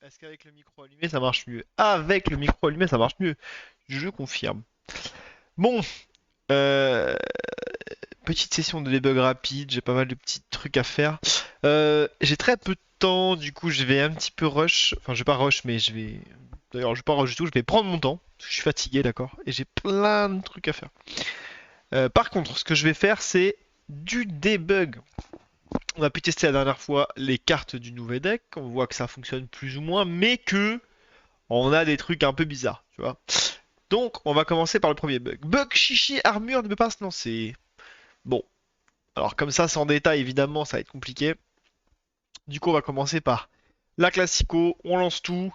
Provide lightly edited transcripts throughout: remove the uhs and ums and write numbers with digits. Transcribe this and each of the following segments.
Est-ce qu'avec le micro allumé ça marche mieux? Avec le micro allumé ça marche mieux. Je confirme. Bon, euh, petite session de debug rapide, j'ai pas mal de petits trucs à faire. J'ai très peu de temps, du coup je vais un petit peu rush. Enfin je vais pas rush mais je vais... D'ailleurs je vais pas rush du tout, je vais prendre mon temps. Parce que je suis fatigué d'accord. Et j'ai plein de trucs à faire. Par contre ce que je vais faire c'est du debug. On a pu tester la dernière fois les cartes du nouveau deck. On voit que ça fonctionne plus ou moins, mais que on a des trucs un peu bizarres, tu vois. Donc, on va commencer par le premier bug. Bug chichi armure ne peut pas se lancer. Bon, alors comme ça, sans détail, évidemment, ça va être compliqué. Du coup, on va commencer par la classico. On lance tout.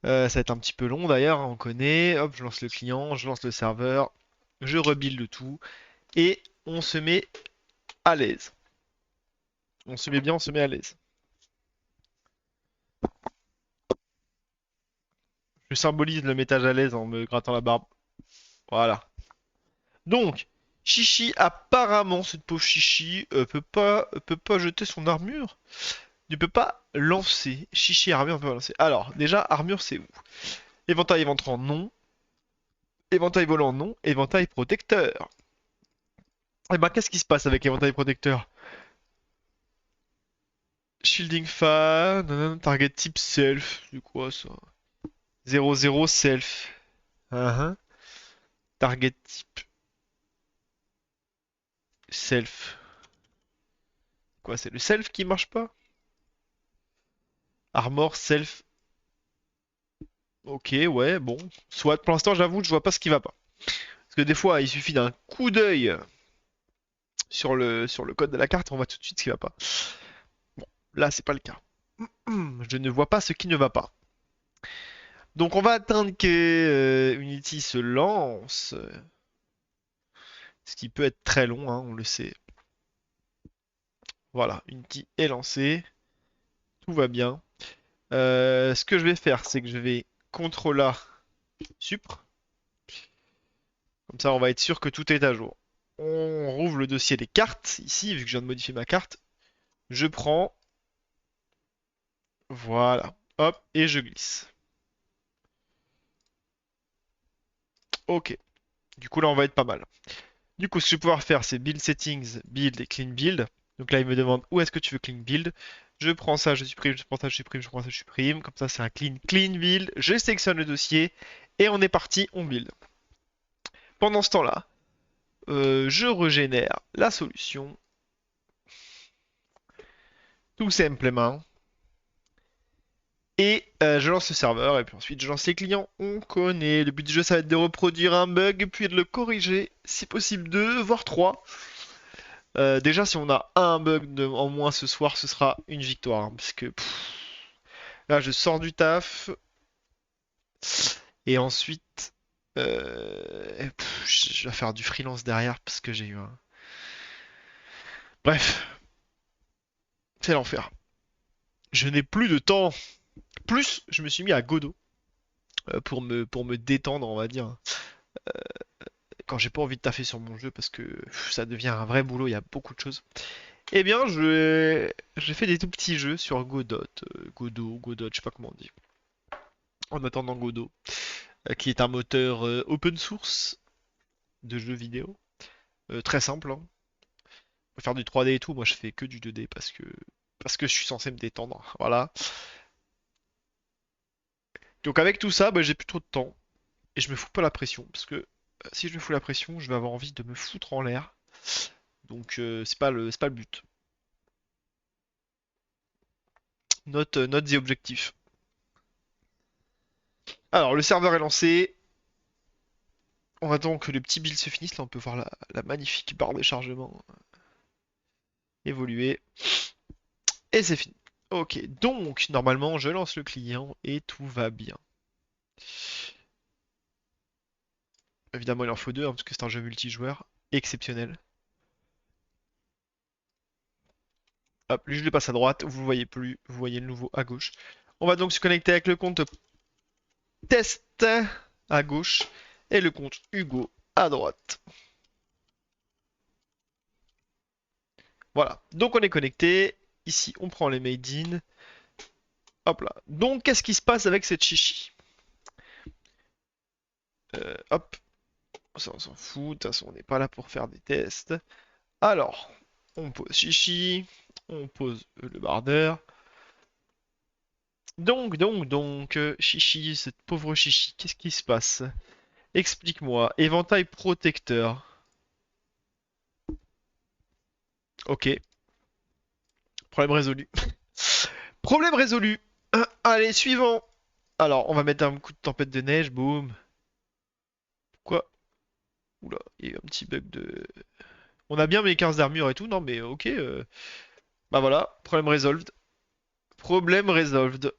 Ça va être un petit peu long d'ailleurs, hein, on connaît. Hop, je lance le client, je lance le serveur, je rebuild tout et on se met à l'aise. On se met bien, on se met à l'aise. Je symbolise le mettage à l'aise en me grattant la barbe. Voilà. Donc, Chichi, apparemment, cette pauvre Chichi peut pas jeter son armure. Ne peut pas lancer. Chichi armure ne peut pas lancer. Alors, déjà, armure, c'est où? Éventail éventrant, non. Éventail volant, non. Éventail protecteur. Eh ben, qu'est-ce qui se passe avec éventail protecteur? Shielding fan, nanana, target type self. C'est quoi ça? 0-0 self. Uhum. Target type self. Quoi, c'est le self qui marche pas? Armor self. Ok, ouais, bon. Soit, pour l'instant, j'avoue, je vois pas ce qui va pas. Parce que des fois, il suffit d'un coup d'œil sur le code de la carte, on voit tout de suite ce qui va pas. Bon, là, c'est pas le cas. Je ne vois pas ce qui ne va pas. Donc, on va attendre que Unity se lance, ce qui peut être très long, hein, on le sait. Voilà, Unity est lancé, tout va bien. Ce que je vais faire, c'est que je vais CTRL A supr. Comme ça, on va être sûr que tout est à jour. On rouvre le dossier des cartes, ici, vu que je viens de modifier ma carte. Je prends, voilà, hop, et je glisse. Ok, du coup là on va être pas mal. Du coup ce que je vais pouvoir faire c'est build settings, build et clean build. Donc là il me demande où est-ce que tu veux clean build. Je prends ça, je supprime, je prends ça, je supprime, je prends ça, je supprime. Comme ça c'est un clean build. Je sélectionne le dossier et on est parti, on build. Pendant ce temps-là, je régénère la solution tout simplement. Et je lance le serveur et puis ensuite je lance les clients. On connaît. Le but du jeu ça va être de reproduire un bug puis de le corriger. Si possible deux, voire trois. Déjà, si on a un bug en moins ce soir, ce sera une victoire, hein, parce que là, je sors du taf et ensuite, je vais faire du freelance derrière parce que j'ai eu un. Bref, c'est l'enfer. Je n'ai plus de temps. Plus, je me suis mis à Godot pour me détendre, on va dire, quand j'ai pas envie de taffer sur mon jeu parce que ça devient un vrai boulot. Il y a beaucoup de choses. Eh bien, j'ai fait des tout petits jeux sur Godot, Godot, je sais pas comment on dit. En attendant Godot. Qui est un moteur open source de jeux vidéo. Très simple, hein. On peut faire du 3D et tout, moi je fais que du 2D parce que je suis censé me détendre. Voilà. Donc avec tout ça, bah, j'ai plus trop de temps et je me fous pas la pression parce que si je me fous la pression, je vais avoir envie de me foutre en l'air. Donc c'est pas le but. Note the objectif. Alors le serveur est lancé. On attend que le petit build se finisse. Là on peut voir la magnifique barre de chargement évoluer. Et c'est fini. Ok, donc normalement je lance le client et tout va bien. Évidemment il en faut deux hein, parce que c'est un jeu multijoueur exceptionnel. Hop, lui je le passe à droite, vous le voyez plus, vous voyez le nouveau à gauche. On va donc se connecter avec le compte test à gauche et le compte Hugo à droite. Voilà, donc on est connecté. Ici on prend les made in. Hop là. Donc, qu'est-ce qui se passe avec cette chichi? Hop. Ça, on s'en fout. De toute façon, on n'est pas là pour faire des tests. Alors, on pose chichi. On pose le bardeur. Donc, chichi, cette pauvre chichi, qu'est-ce qui se passe? Explique-moi. Éventail protecteur. Ok. Problème résolu. Problème résolu. Allez, suivant. Alors, on va mettre un coup de tempête de neige. Boum. Quoi? Oula, il y a eu un petit bug de... On a bien mes 15 d'armure et tout, non mais ok. Bah voilà, problème resolved. Problème resolved.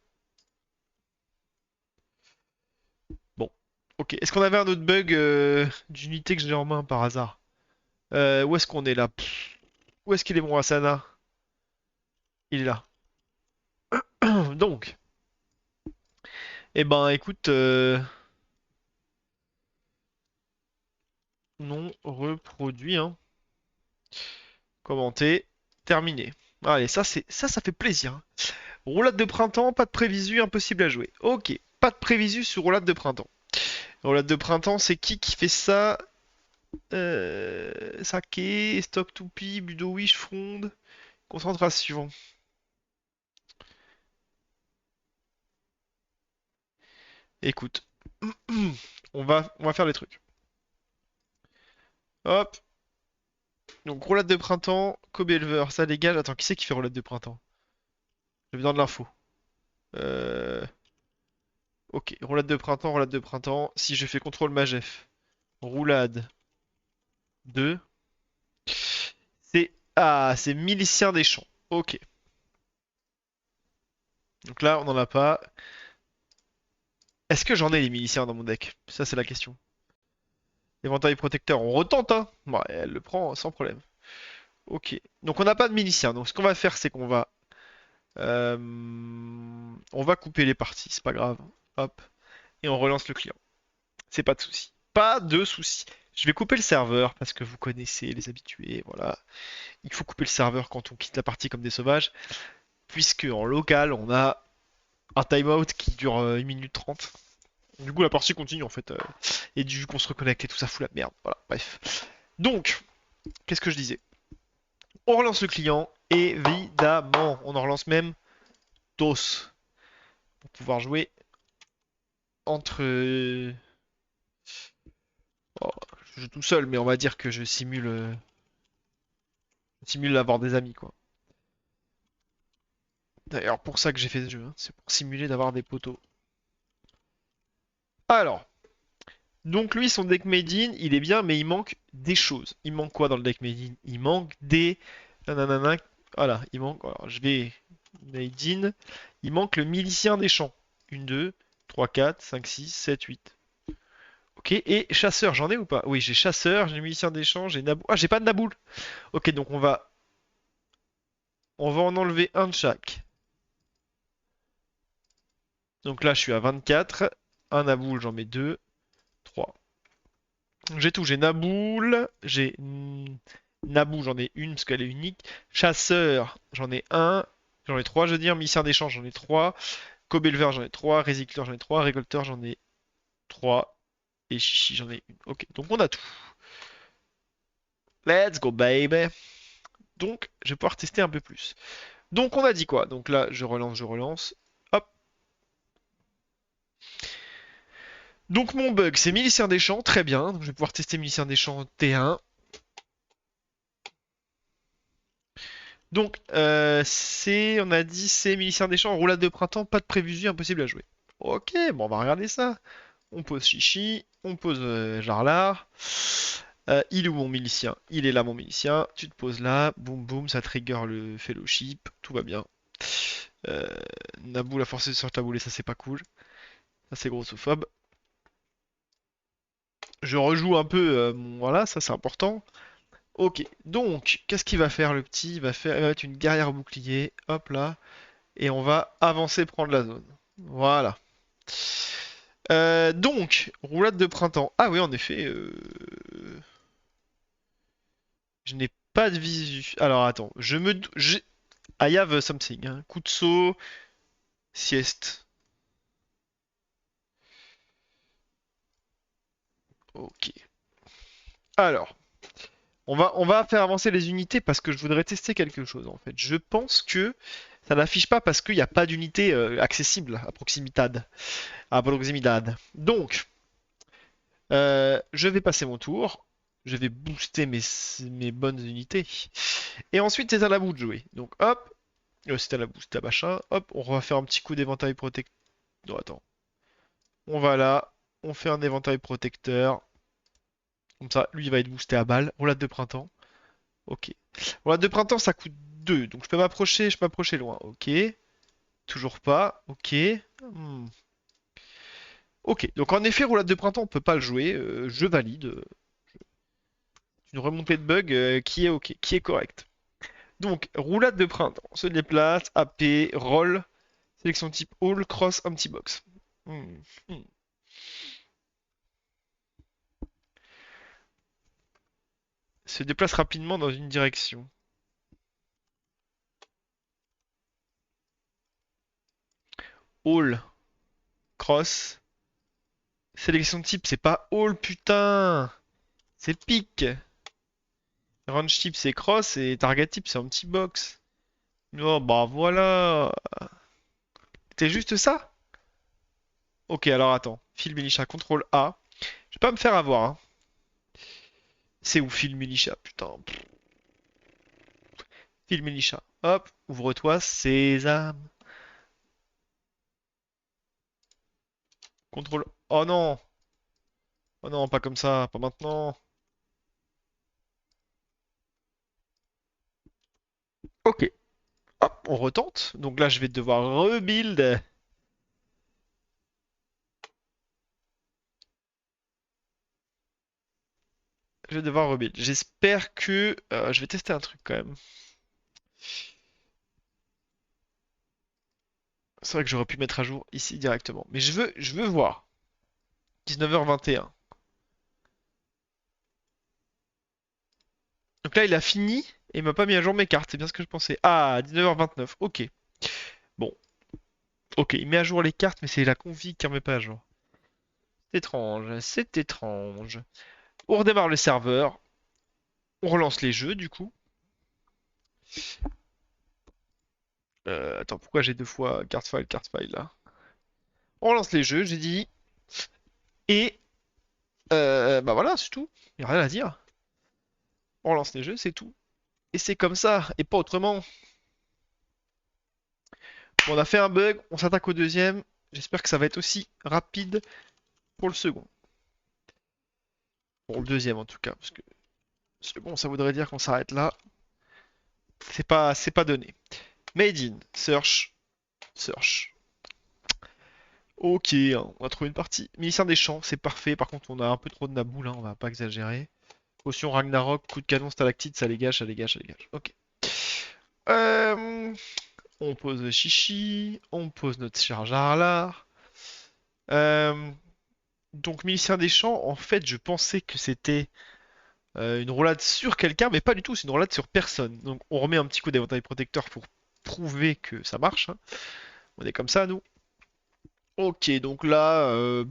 Bon, ok. Est-ce qu'on avait un autre bug d'unité que j'ai en main par hasard? Où est-ce qu'on est là? Où est-ce qu'il est mon Asana? Il est là. Donc, eh ben écoute, non reproduit, hein. Commenter, terminé. Allez, ça fait plaisir, hein. Roulade de printemps, pas de prévisu, impossible à jouer. Ok, pas de prévisu sur roulade de printemps. Roulade de printemps, c'est qui fait ça? Sake, Stock Toupie, Budowish, Fronde, concentration. Écoute, on va faire des trucs. Hop. Donc roulade de printemps, Kobe Elver, ça dégage. Attends, qui c'est qui fait roulade de printemps? J'ai besoin de l'info. Euh... Ok, roulade de printemps, roulade de printemps. Si je fais contrôle Magef, roulade 2. C'est milicien des champs. Ok. Donc là, on n'en a pas. Est-ce que j'en ai les miliciens dans mon deck? Ça, c'est la question. Éventail protecteur, on retente, hein? Ouais, elle le prend sans problème. Ok. Donc on n'a pas de miliciens. Donc ce qu'on va faire, c'est qu'on va... on va couper les parties, c'est pas grave. Hop. Et on relance le client. C'est pas de souci. Pas de souci. Je vais couper le serveur parce que vous connaissez les habitués, voilà. Il faut couper le serveur quand on quitte la partie comme des sauvages. Puisque en local, on a un timeout qui dure 1 minute 30. Du coup, la partie continue en fait. Et du coup, on se reconnecte et tout ça fout la merde. Voilà, bref. Donc, qu'est-ce que je disais? On relance le client, évidemment. On en relance même DOS pour pouvoir jouer entre. Oh, je joue tout seul, mais on va dire que je simule avoir des amis quoi. D'ailleurs, pour ça que j'ai fait ce jeu, hein. C'est pour simuler d'avoir des potos. Alors, donc lui, son deck made in, il est bien, mais il manque des choses. Il manque quoi dans le deck made in? Il manque des... Nanana, voilà, il manque... Alors, je vais... Made in. Il manque le milicien des champs. 1, 2, 3, 4, 5, 6, 7, 8. Ok, et chasseur, j'en ai ou pas? Oui, j'ai chasseur, j'ai milicien des champs, j'ai Naboul. Ah, j'ai pas de Naboul. Ok, donc on va en enlever un de chaque. Donc là, je suis à 24. Un Naboul, j'en mets 2, 3. J'ai tout, j'ai Naboul, j'ai Naboo, j'en ai une parce qu'elle est unique. Chasseur, j'en ai un. J'en ai trois, je veux dire. Missaire d'échange, j'en ai trois. Cobelver, j'en ai trois. Récycleur, j'en ai trois. Récolteur, j'en ai trois. Et Chichi, j'en ai une. Ok, donc on a tout. Let's go, baby. Donc, je vais pouvoir tester un peu plus. Donc, on a dit quoi? Donc là, je relance, je relance. Hop. Donc, mon bug, c'est Milicien des Champs. Très bien. Donc, je vais pouvoir tester Milicien des Champs T1. Donc, on a dit, c'est Milicien des Champs, roulade de printemps, pas de prévisu, impossible à jouer. Ok, bon, on va regarder ça. On pose Chichi, on pose Jarlar. Il est où mon milicien? Il est là, mon milicien. Tu te poses là, boum boum, ça trigger le fellowship, tout va bien. Euh, Naboo, la force de sur taboulet, ça c'est pas cool. Ça c'est grossophobe. Je rejoue un peu, voilà, ça c'est important. Ok, donc, qu'est-ce qu'il va faire le petit? Il va mettre une guerrière au bouclier, hop là, et on va avancer prendre la zone. Voilà. Donc, roulade de printemps. Ah oui, en effet, je n'ai pas de visu. Alors attends, I have something, hein. Coup de saut, Sieste. Ok. Alors, on va faire avancer les unités parce que je voudrais tester quelque chose en fait. Je pense que ça n'affiche pas parce qu'il n'y a pas d'unité accessible à proximité. À proximité. Donc, je vais passer mon tour. Je vais booster mes bonnes unités. Et ensuite, c'est à la bout de jouer. Donc, hop. C'est à la boost à machin. Hop, on va faire un petit coup d'éventail protecteur. Non, attends. On va là. On fait un éventail protecteur. Comme ça, lui, il va être boosté à balle. Roulade de printemps. Ok. Roulade de printemps, ça coûte 2. Donc, je peux m'approcher loin. Ok. Toujours pas. Ok. Hmm. Ok. Donc, en effet, roulade de printemps, on peut pas le jouer. Je valide. Une remontée de bug qui est ok, qui est correcte. Donc, roulade de printemps, se déplace, AP, roll, sélection type all, cross, empty box. Hmm, hmm. Se déplace rapidement dans une direction. All, cross, sélection type, c'est pas all, putain! C'est pick! Range type, c'est cross, et target type, c'est empty box. Oh, bah voilà! C'est juste ça? Ok, alors attends. Phil Militia, contrôle A. Je vais pas me faire avoir, hein. C'est où Phil Militia, putain. Phil Militia. Hop, ouvre-toi, sésame. Contrôle. Oh non! Oh non, pas comme ça, pas maintenant. Ok. Hop, on retente. Donc là, je vais devoir rebuild. Je vais devoir rebuild. J'espère que... je vais tester un truc quand même. C'est vrai que j'aurais pu mettre à jour ici directement. Mais je veux voir. 19h21. Donc là, il a fini et il m'a pas mis à jour mes cartes. C'est bien ce que je pensais. Ah, 19h29. Ok. Bon. Ok, il met à jour les cartes, mais c'est la config qui remet pas à jour. C'est étrange. C'est étrange. On redémarre le serveur. On relance les jeux, du coup. Attends, pourquoi j'ai deux fois carte file là? On lance les jeux, j'ai dit. Et bah voilà, c'est tout. Y a rien à dire. On lance les jeux, c'est tout. Et c'est comme ça, et pas autrement. Bon, on a fait un bug, on s'attaque au deuxième. J'espère que ça va être aussi rapide pour le second. Pour le deuxième en tout cas, parce que le second, ça voudrait dire qu'on s'arrête là. C'est pas donné. Made in, search, search. Ok, hein, on a trouvé une partie. Milicien des champs, c'est parfait. Par contre, on a un peu trop de naboule, hein, on va pas exagérer. Potion Ragnarok, coup de canon, stalactite, ça dégage, ça dégage, ça dégage. Ok. Euh, on pose Chichi, on pose notre charge à l'art. Euh, donc, Milicien des champs, en fait, je pensais que c'était une roulade sur quelqu'un, mais pas du tout, c'est une roulade sur personne. Donc, on remet un petit coup d'éventail protecteur pour prouver que ça marche, hein. On est comme ça, nous. Ok, donc là, je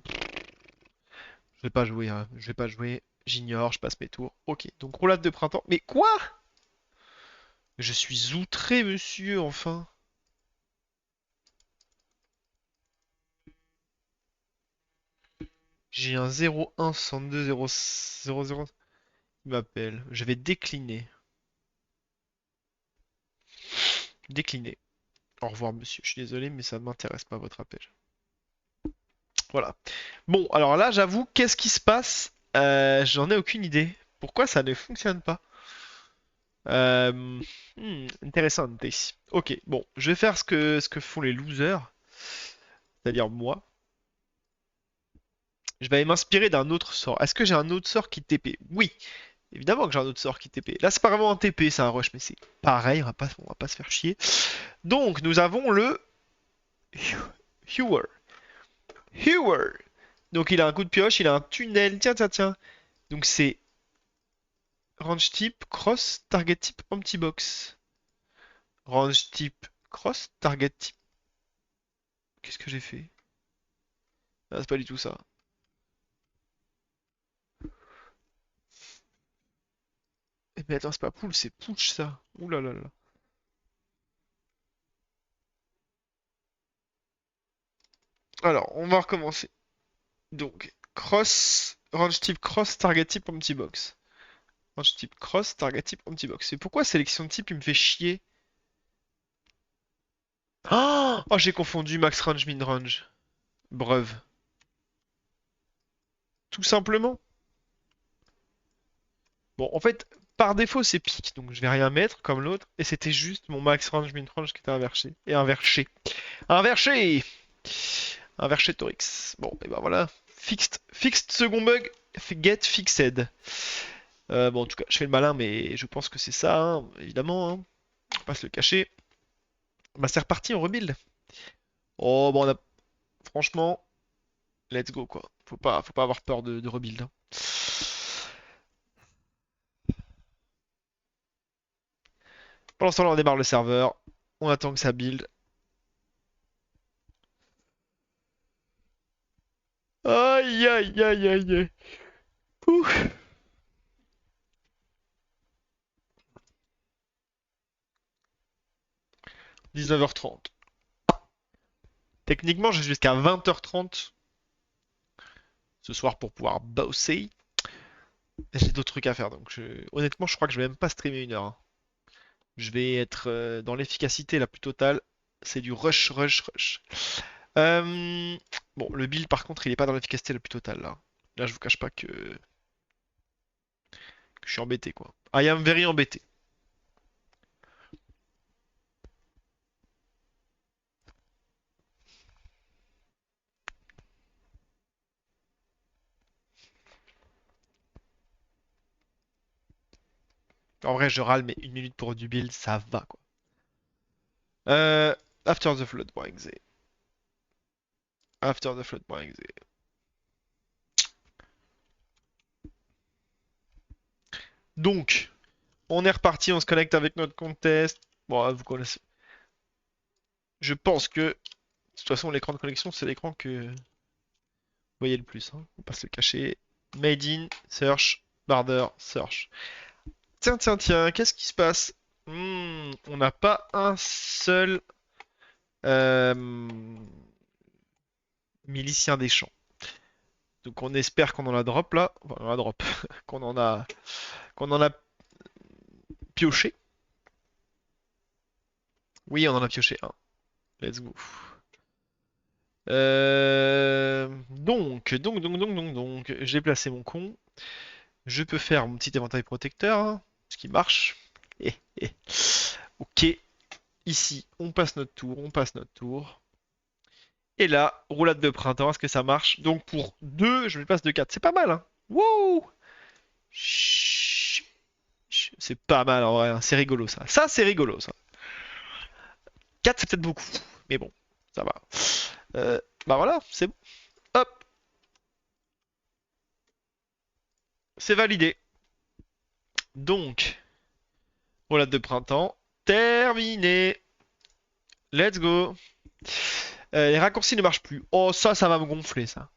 vais pas jouer, hein. Je vais pas jouer. J'ignore, je passe mes tours. Ok, donc roulade de printemps. Mais quoi? Je suis outré, monsieur, enfin. J'ai un 01 62 000 qui m'appelle. Je vais décliner. Décliner. Au revoir, monsieur. Je suis désolé, mais ça ne m'intéresse pas votre appel. Voilà. Bon, alors là, j'avoue, qu'est-ce qui se passe? J'en ai aucune idée. Pourquoi ça ne fonctionne pas? Euh, Intéressant. Ok, bon, je vais faire ce que font les losers, c'est-à-dire moi. Je vais m'inspirer d'un autre sort. Est-ce que j'ai un autre sort qui TP? Oui, évidemment que j'ai un autre sort qui TP. Là, c'est pas vraiment un TP, c'est un rush, mais c'est pareil, on va pas se faire chier. Donc, nous avons le Hewer. Hewer. Donc, il a un coup de pioche, il a un tunnel. Tiens, tiens, tiens. Donc, c'est range type, cross, target type, empty box. Range type, cross, target type. Qu'est-ce que j'ai fait? Ah, c'est pas du tout ça. Mais attends, c'est pas poule, c'est push ça. Ouh là là là. Alors, on va recommencer. Donc, cross, range type cross, target type empty box. Range type cross, target type empty box. Et pourquoi sélection de type il me fait chier? Oh, j'ai confondu max range, min range. Breuve. Tout simplement. Bon, en fait, par défaut, c'est pique, donc je vais rien mettre comme l'autre. Et c'était juste mon max range, min range qui était inversé. Et inversé. Inversé! Inversé Torix. Bon, et ben voilà. Fixed second bug. Get fixed. Bon, en tout cas, je fais le malin, mais je pense que c'est ça, hein, évidemment. Hein. On va pas se le cacher. Bah, c'est reparti, on rebuild. Oh, bon, franchement, let's go, quoi. Faut pas avoir peur de rebuild. Hein. Pour l'instant, là, on démarre le serveur. On attend que ça build. Aïe, aïe, aïe, aïe, aïe. Ouh. 19h30. Techniquement, j'ai jusqu'à 20h30 ce soir pour pouvoir bosser. J'ai d'autres trucs à faire, donc honnêtement, je crois que je vais même pas streamer une heure. Hein. Je vais être dans l'efficacité la plus totale. C'est du rush, rush, rush. Euh, Bon, le build par contre, il est pas dans l'efficacité la plus totale là. Là, je vous cache pas que je suis embêté quoi. I am very embêté. En vrai, je râle, mais une minute pour du build, ça va quoi. Euh, After the flood.exe. After the flood.exe. Donc, on est reparti, on se connecte avec notre compte test. Bon, vous connaissez. Je pense que, de toute façon, l'écran de connexion, c'est l'écran que vous voyez le plus. Hein. On va pas se le cacher. Made in, search, border, search. Tiens, tiens, tiens, qu'est-ce qui se passe? On n'a pas un seul euh, milicien des champs. Donc on espère qu'on en a drop là. Enfin, on en a drop. qu'on en a pioché. Oui, on en a pioché un. Let's go. Donc, j'ai placé mon con. Je peux faire mon petit éventail protecteur, hein, ce qui marche. Eh, eh. Ok, ici, on passe notre tour, on passe notre tour. Et là, roulade de printemps, est-ce que ça marche? Donc pour 2, je me passe de 4. C'est pas mal, hein? Wow! Chut. C'est pas mal en vrai, hein. C'est rigolo ça. Ça, c'est rigolo ça. 4, c'est peut-être beaucoup. Mais bon, ça va. Bah voilà, c'est bon. Hop, c'est validé. Donc, roulade de printemps, terminé. Let's go. Les raccourcis ne marchent plus. Oh, ça va me gonfler ça.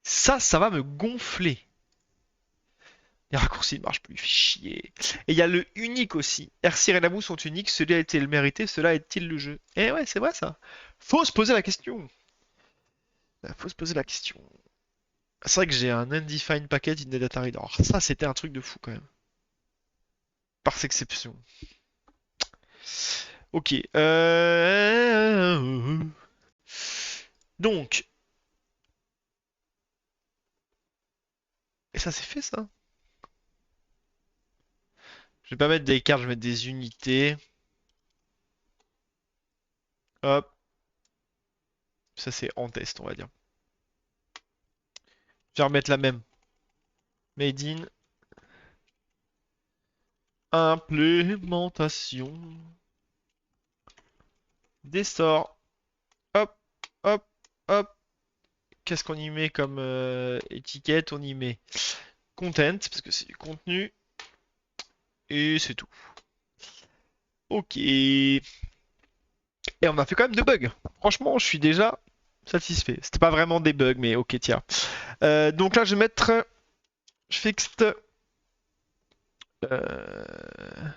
Ça va me gonfler. Les raccourcis ne marchent plus, chier. Et il y a le unique aussi. Ercir et Lamou sont uniques, cela a-t-il mérité, cela est-il le jeu? Eh ouais, c'est vrai ça. Faut se poser la question. Faut se poser la question. C'est vrai que j'ai un undefined packet in the data reader. Alors, ça, c'était un truc de fou quand même. Par exception. Ok. Donc. Et ça, c'est fait ça? Je vais pas mettre des cartes, je vais mettre des unités. Hop. Ça, c'est en test, on va dire. Je vais remettre la même. Made in. Implémentation. Des sorts. Hop, hop, hop. Qu'est-ce qu'on y met comme étiquette? On y met content, parce que c'est du contenu. Et c'est tout. Ok. Et Et on a fait quand même 2 bugs. Franchement, je suis déjà satisfait. C'était pas vraiment des bugs, mais ok, tiens. Donc là, je vais mettre fixed. Euh,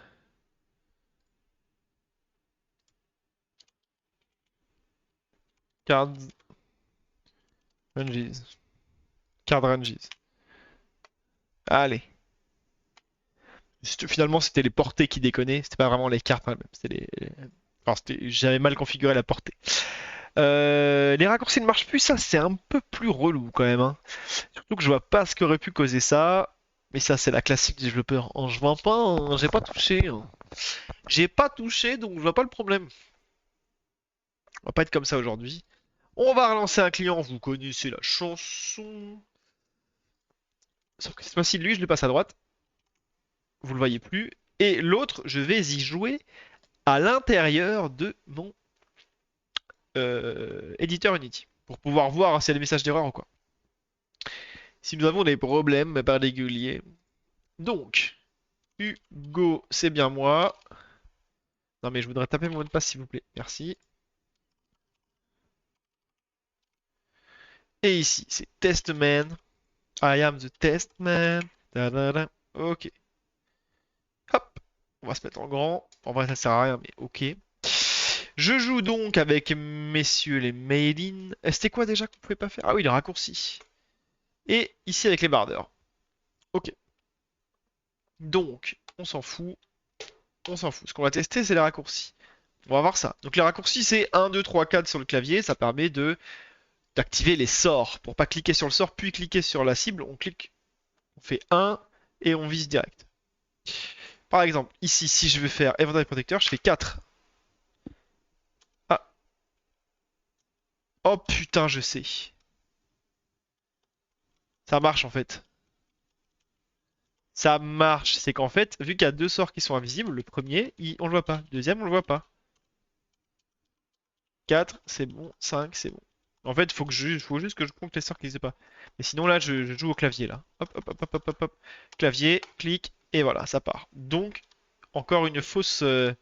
card ranges. Card ranges. Allez. Finalement, c'était les portées qui déconnaient. C'était pas vraiment les cartes elles-mêmes. Enfin, j'avais mal configuré la portée. Les raccourcis ne marchent plus, ça c'est un peu plus relou quand même, hein. Surtout que je vois pas ce qui aurait pu causer ça. Mais ça c'est la classique des développeurs. Je vois pas, hein, j'ai pas touché, hein. J'ai pas touché donc je vois pas le problème. On va pas être comme ça aujourd'hui. On va relancer un client, vous connaissez la chanson. Sauf que cette fois-ci, lui, je le passe à droite. Vous le voyez plus. Et l'autre, je vais y jouer à l'intérieur de mon éditeur Unity. Pour pouvoir voir s'il y a des messages d'erreur ou quoi. Si nous avons des problèmes particuliers. Donc, Hugo, c'est bien moi. Non mais je voudrais taper mon mot de passe s'il vous plaît. Merci. Et ici, c'est Testman. I am the Testman. Ta-da-da. Ok. Hop. On va se mettre en grand. En vrai, ça sert à rien, mais ok. Je joue donc avec messieurs les Maiden. C'était quoi déjà qu'on pouvait pas faire? Ah oui, les raccourcis. Et ici avec les bardeurs. Ok. Donc, on s'en fout. On s'en fout. Ce qu'on va tester, c'est les raccourcis. On va voir ça. Donc les raccourcis, c'est 1, 2, 3, 4 sur le clavier. Ça permet de d'activer les sorts. Pour pas cliquer sur le sort, puis cliquer sur la cible, on clique, on fait 1 et on vise direct. Par exemple, ici, si je veux faire éventail protecteur, je fais 4. Ah. Oh putain, je sais. Ça marche en fait. Ça marche. C'est qu'en fait, vu qu'il y a 2 sorts qui sont invisibles, le premier, on le voit pas. Le deuxième, on le voit pas. 4, c'est bon. 5, c'est bon. En fait, faut juste que je compte les sorts qui n'existent pas. Mais sinon, là, je joue au clavier, là. Hop, hop, hop, hop, hop, hop, hop. Clavier, clic, et voilà, ça part. Donc, encore une fausse... une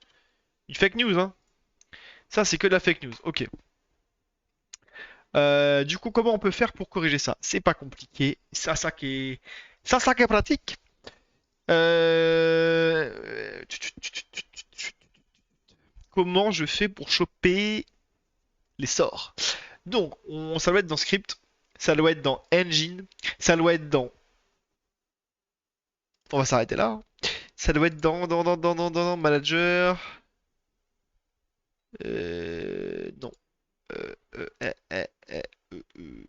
fake news, hein. Ça, c'est que de la fake news. Ok. Du coup, comment on peut faire pour corriger ça? C'est pas compliqué. Ça qui est pratique. Euh... Comment je fais pour choper les sorts? Donc, ça doit être dans Script, ça doit être dans Engine, ça doit être dans... On va s'arrêter là, hein. Ça doit être dans Manager. Non. Euh, euh, euh, euh, euh, euh.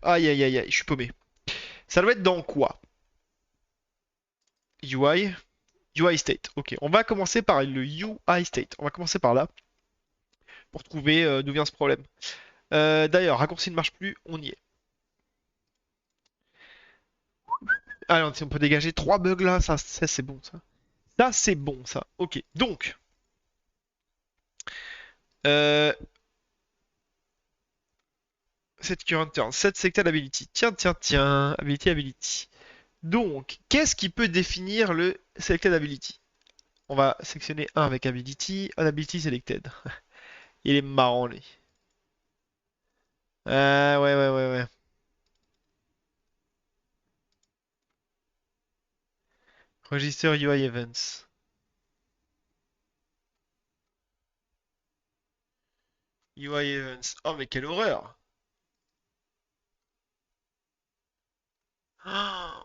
Aïe aïe aïe aïe, je suis paumé. Ça doit être dans quoi? UI? UI State. Ok, on va commencer par le UI State. On va commencer par là pour trouver d'où vient ce problème. D'ailleurs, raccourci ne marche plus, on y est. Alors, si on peut dégager 3 bugs là, ça c'est bon ça. Ça c'est bon ça. Ok, donc, euh, set current turn, set selected ability. Tiens, tiens, tiens, ability, ability. Donc, qu'est-ce qui peut définir le selected ability? On va sélectionner un avec ability, un ability selected. Il est marrant lui. Ouais, ouais, ouais, ouais. Register UI events. UI events. Oh, mais quelle horreur! Ah.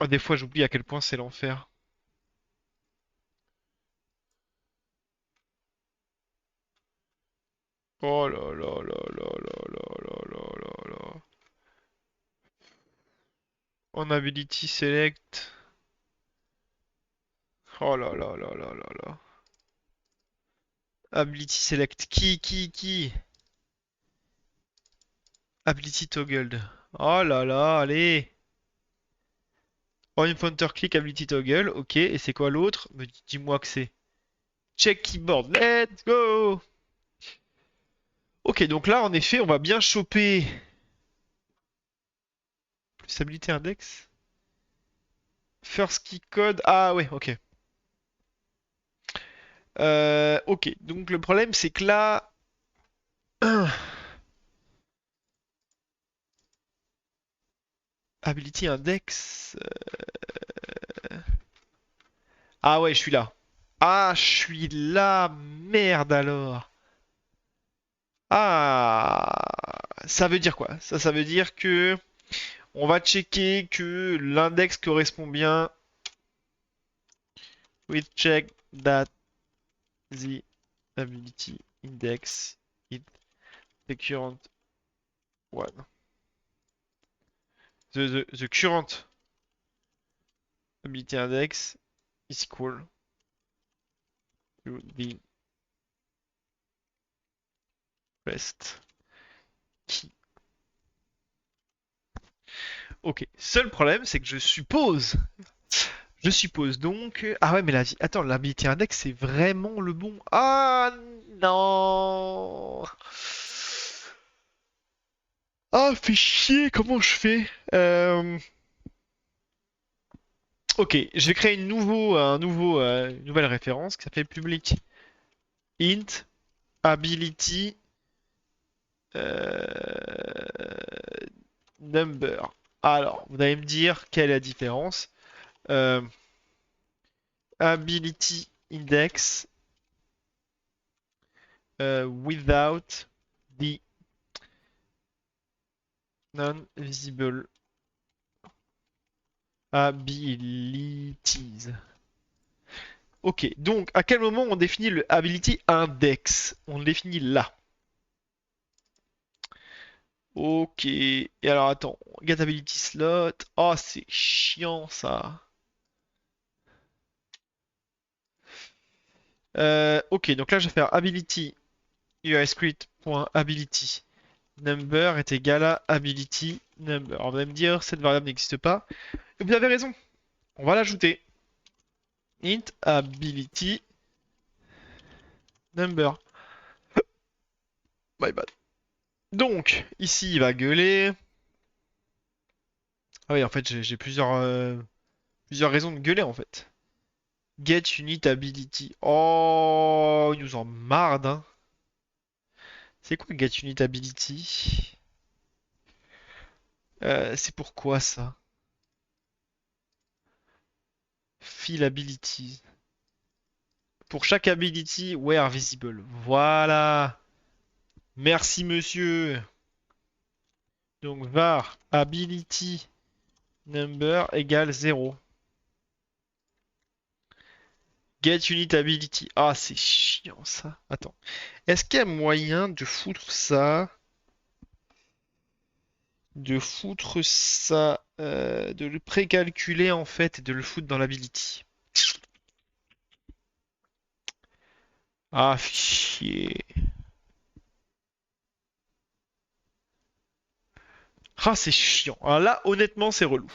Oh, des fois, j'oublie à quel point c'est l'enfer. Oh là là là là là là là là là là. On ability select. Oh là là là là là là. Ability select. Qui? Ability toggled. Oh là là, allez. Point pointer click ability toggle. Ok, et c'est quoi l'autre? Dis-moi que c'est. Check keyboard. Let's go. Ok, donc là, en effet, on va bien choper. Plus habilité index. First key code. Ah ouais, ok. Ok, donc le problème c'est que là... Ability index... Ah ouais, je suis là. Ah, je suis là, merde alors. Ah, ça veut dire quoi? Ça veut dire que on va checker que l'index correspond bien. We check that the ability index is the current one. The current ability index is equal to the rest key. Ok. Seul problème, c'est que je suppose donc. Ah ouais, mais la vie. Attends, l'ability index, c'est vraiment le bon. Ah non! Ah, fait chier, comment je fais? Ok, je vais créer une nouvelle référence qui s'appelle public int ability euh, number. Alors, vous allez me dire quelle est la différence. Euh, ability index without the non-visible abilities. Ok, donc à quel moment on définit le ability index? On le définit là. Ok, et alors attends, get ability slot. Oh, c'est chiant ça. Ok, donc là je vais faire ability UIScript.ability number est égal à ability number. Alors vous allez me dire, cette variable n'existe pas. Et vous avez raison, on va l'ajouter. Int ability number. My bad. Donc, ici il va gueuler. Ah oui, en fait j'ai plusieurs raisons de gueuler en fait. Get unit ability. Oh, il nous en marde, hein. C'est quoi get unit ability? C'est pourquoi ça? Fill abilities. Pour chaque ability, where visible. Voilà. Merci monsieur. Donc var ability number égale 0. Get unit ability. Ah, c'est chiant ça. Attends. Est-ce qu'il y a moyen de le précalculer en fait et de le foutre dans l'ability? Ah, fichier. Ah, c'est chiant. Ah, là, honnêtement, c'est relou.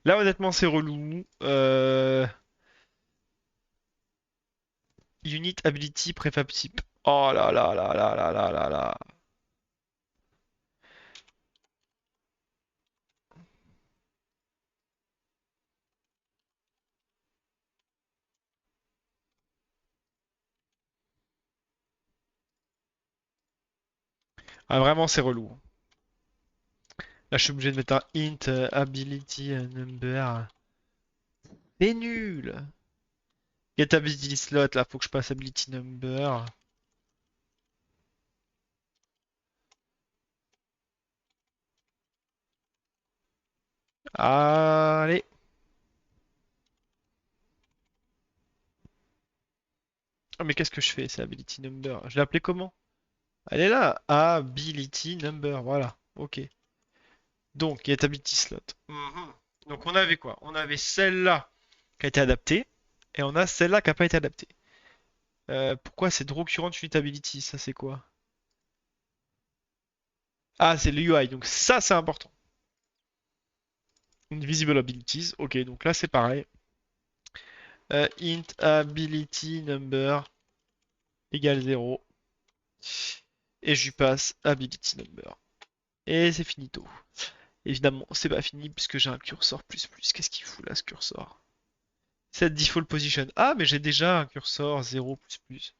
Là, honnêtement, c'est relou. Unit ability prefab type. Oh là là là là là là là là. Ah, vraiment, c'est relou. Là, je suis obligé de mettre un int ability number. C'est nul. Get ability slot, là, faut que je passe ability number. Allez. Ah, mais qu'est-ce que je fais? C'est ability number. Je l'ai appelé comment? Elle est là. Ability number. Voilà. Ok. Donc, get ability slot. Mhm. Donc, on avait quoi? On avait celle-là qui a été adaptée. Et on a celle-là qui n'a pas été adaptée. Pourquoi c'est draw current unit ability? Ça, c'est quoi? Ah, c'est le UI. Donc, ça, c'est important. Invisible abilities. Ok, donc là, c'est pareil. Int ability number égale 0. Et je lui passe ability number. Et c'est finito. Évidemment, c'est pas fini puisque j'ai un curseur plus plus. Qu'est-ce qu'il fout là, ce curseur? Set default position. Ah, mais j'ai déjà un curseur 0 plus plus.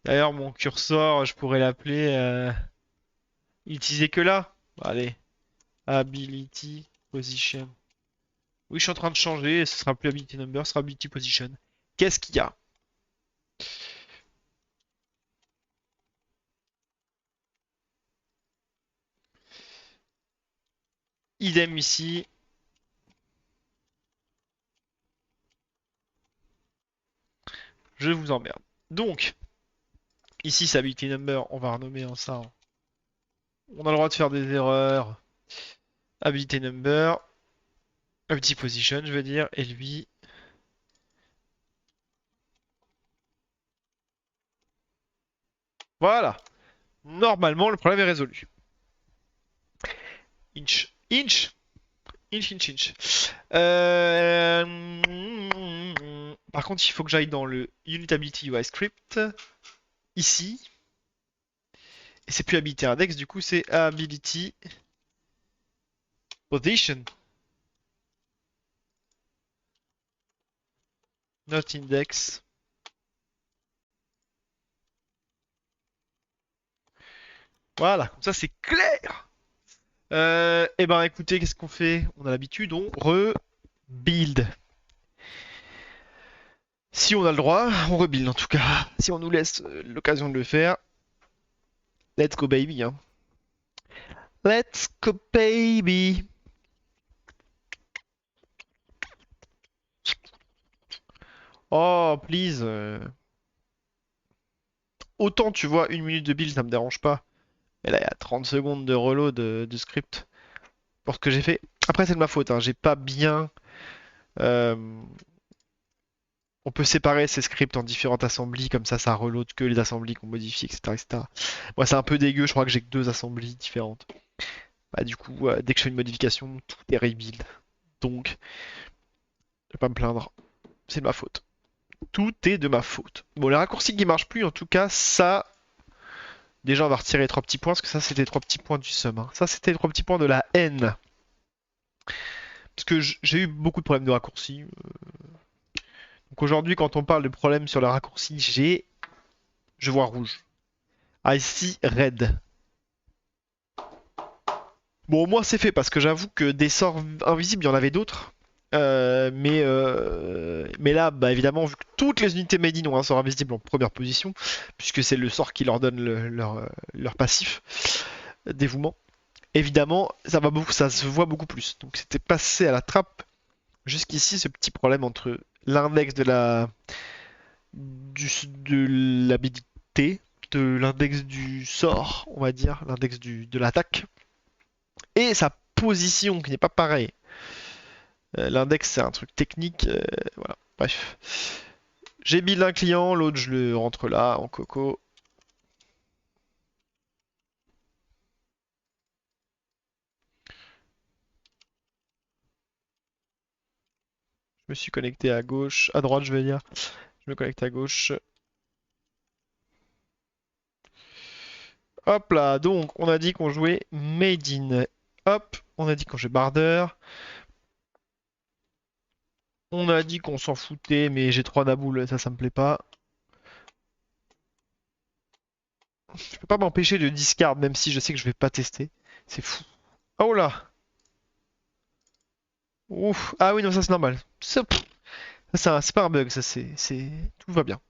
D'ailleurs, mon curseur, je pourrais l'appeler. Utiliser que là. Allez. Ability position. Oui, je suis en train de changer. Ce sera plus ability number, ce sera ability position. Qu'est-ce qu'il y a? Idem ici. Je vous emmerde. Donc, ici, c'est ability number. On va renommer en ça. On a le droit de faire des erreurs. Ability number. Ability position, je veux dire. Et lui. Voilà. Normalement, le problème est résolu. Inch. Inch. Inch, inch, inch. Par contre, il faut que j'aille dans le Unitability UI Script. Ici. Et c'est plus Ability Index, du coup, c'est Ability Position. Not Index. Voilà, comme ça, c'est clair. Eh ben, écoutez, qu'est-ce qu'on fait? On a l'habitude, on rebuild. Si on a le droit, on rebuild en tout cas. Si on nous laisse l'occasion de le faire, let's go baby. Hein. Let's go baby. Oh, please. Autant tu vois, une minute de build, ça me dérange pas. Mais là, il y a 30 secondes de reload de script pour ce que j'ai fait. Après, c'est de ma faute. Hein. J'ai pas bien. euh, On peut séparer ces scripts en différentes assemblées, comme ça reload que les assemblées qu'on modifie, etc., etc. Moi, c'est un peu dégueu, je crois que j'ai que deux assemblées différentes. Bah, du coup, dès que je fais une modification, tout est rebuild. Donc, je vais pas me plaindre. C'est de ma faute. Tout est de ma faute. Bon, les raccourcis qui marchent plus, en tout cas, ça. Déjà, on va retirer les trois petits points, parce que ça, c'était les trois petits points du sum. Hein. Ça, c'était les trois petits points de la haine. Parce que j'ai eu beaucoup de problèmes de raccourcis. Donc aujourd'hui, quand on parle de problèmes sur les raccourcis, je vois rouge. I see red. Bon, au moins c'est fait parce que j'avoue que des sorts invisibles, il y en avait d'autres. Mais là, bah, évidemment, vu que toutes les unités Made in ont un sort invisible en première position, puisque c'est le sort qui leur donne leur passif, dévouement, évidemment, ça se voit beaucoup plus. Donc c'était passé à la trappe jusqu'ici ce petit problème entre l'index de l'habilité, de l'index du sort, on va dire, l'index de l'attaque, et sa position qui n'est pas pareil. L'index, c'est un truc technique. Voilà. Bref. J'ai build un client, l'autre, je le rentre là, en coco. Je me suis connecté à gauche, à droite, je veux dire. Je me connecte à gauche. Hop là, donc, on a dit qu'on jouait Made in. Hop, on a dit qu'on jouait Barder. On a dit qu'on s'en foutait, mais j'ai 3 naboules, ça me plaît pas. Je peux pas m'empêcher de discard, même si je sais que je vais pas tester. C'est fou. Oh là! Ouf. Ah oui, non, ça c'est normal. C'est pas un bug, ça tout va bien.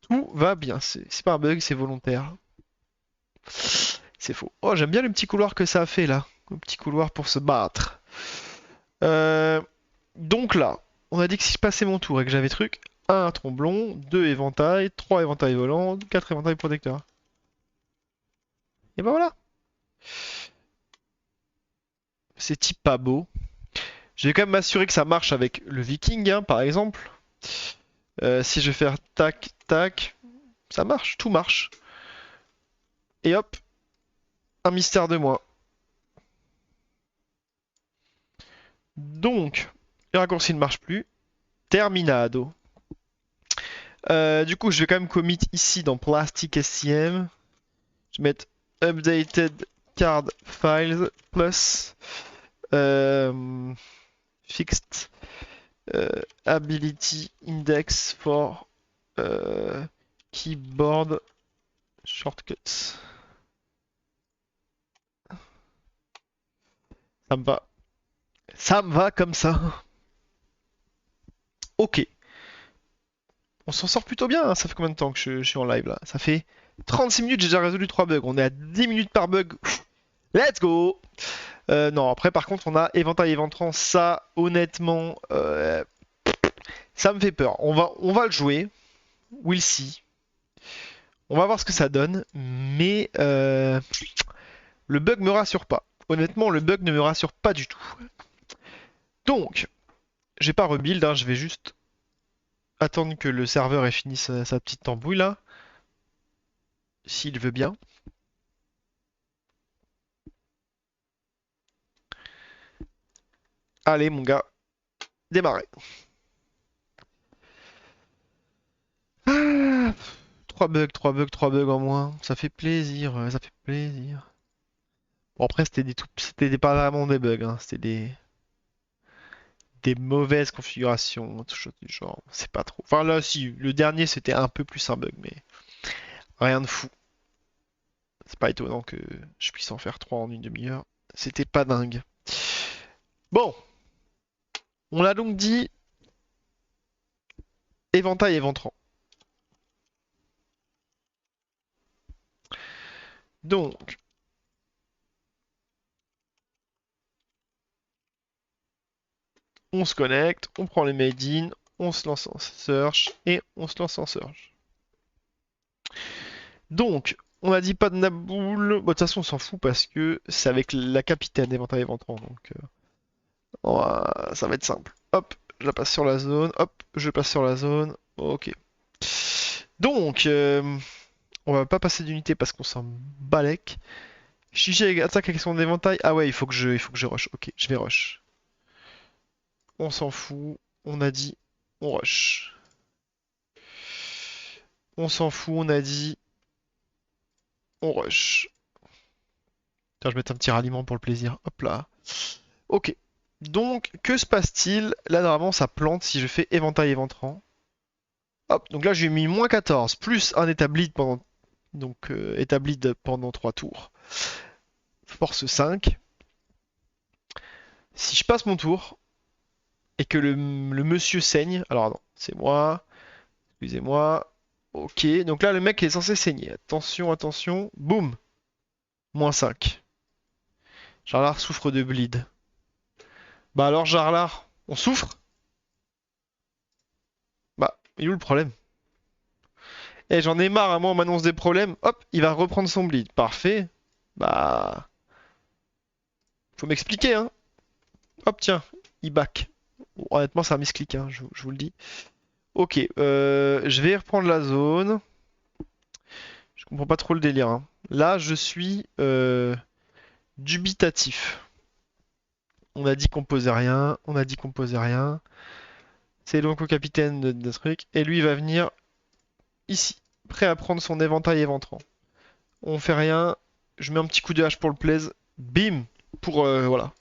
Tout va bien, c'est pas un bug, c'est volontaire. C'est faux. Oh, j'aime bien le petit couloir que ça a fait là. Le petit couloir pour se battre. Euh, Donc là, on a dit que si je passais mon tour et que j'avais truc, un tromblon, 2 éventails, 3 éventails volants, 4 éventails protecteurs. Et ben voilà. C'est type pas beau. Je vais quand même m'assurer que ça marche avec le viking, hein, par exemple. Si je vais faire tac, tac, ça marche, tout marche. Et hop, un mystère de moins. Donc, le raccourci ne marche plus. Terminado. Du coup, je vais quand même commit ici dans Plastic SCM. Je vais mettre updated card files plus euh, fixed ability index for keyboard shortcuts. Ça me va. Ça me va comme ça. Ok. On s'en sort plutôt bien, hein. Ça fait combien de temps que je suis en live là? Ça fait 36 minutes, j'ai déjà résolu 3 bugs. On est à 10 minutes par bug. Let's go! Non, après par contre on a éventail éventrant. Ça, honnêtement, ça me fait peur. On va le jouer. We'll see. On va voir ce que ça donne. Mais le bug me rassure pas. Honnêtement, le bug ne me rassure pas du tout. Donc, je vais pas rebuild, hein, je vais juste attendre que le serveur ait fini sa petite tambouille là. S'il veut bien. Allez mon gars, démarrer. Ah, 3 bugs, 3 bugs, 3 bugs en moins. Ça fait plaisir, ça fait plaisir. Bon après c'était pas vraiment des bugs, hein. C'était des mauvaises configurations, tout chose du genre. C'est pas trop. Enfin là si, le dernier c'était un peu plus un bug, mais rien de fou. C'est pas étonnant que je puisse en faire 3 en une demi-heure. C'était pas dingue. Bon, on l'a donc dit, éventail éventrant. Donc, on se connecte, on prend les made in, on se lance en search et on se lance en search. Donc, on a dit pas de naboule. Bon, de toute façon, on s'en fout parce que c'est avec la capitaine éventail éventrant. Donc, ça va être simple. Hop, je la passe sur la zone. Hop, je passe sur la zone. Ok. Donc, on va pas passer d'unité parce qu'on s'en balèque. Chichi attaque avec son éventail. Ah ouais, il faut que je rush. Ok, je vais rush. On s'en fout. On a dit, on rush. On s'en fout, on a dit, on rush. Tiens, je vais mettre un petit ralliement pour le plaisir. Hop là. Ok. Donc, que se passe-t-il? Là, normalement, ça plante si je fais éventail éventrant. Hop, donc là, j'ai mis moins 14, plus un établi pendant, donc, établi pendant 3 tours. Force 5. Si je passe mon tour, et que le monsieur saigne, alors non, c'est moi, excusez-moi. Ok, donc là, le mec est censé saigner. Attention, attention, boum, moins 5. Jarlar souffre de bleed. Bah alors, Jarlar, on souffre? Bah, il est où le problème? Eh, j'en ai marre, à moi on m'annonce des problèmes. Hop, il va reprendre son bleed. Parfait. Bah, faut m'expliquer, hein. Hop, tiens, il back. Bon, honnêtement, c'est un misclick, hein, je vous le dis. Ok, je vais reprendre la zone. Je comprends pas trop le délire, hein. Là, je suis dubitatif. On a dit qu'on posait rien. On a dit qu'on posait rien. C'est donc au capitaine de truc. Et lui, il va venir ici, prêt à prendre son éventail éventrant. On fait rien. Je mets un petit coup de hache pour le plaise. Bim! Pour, voilà.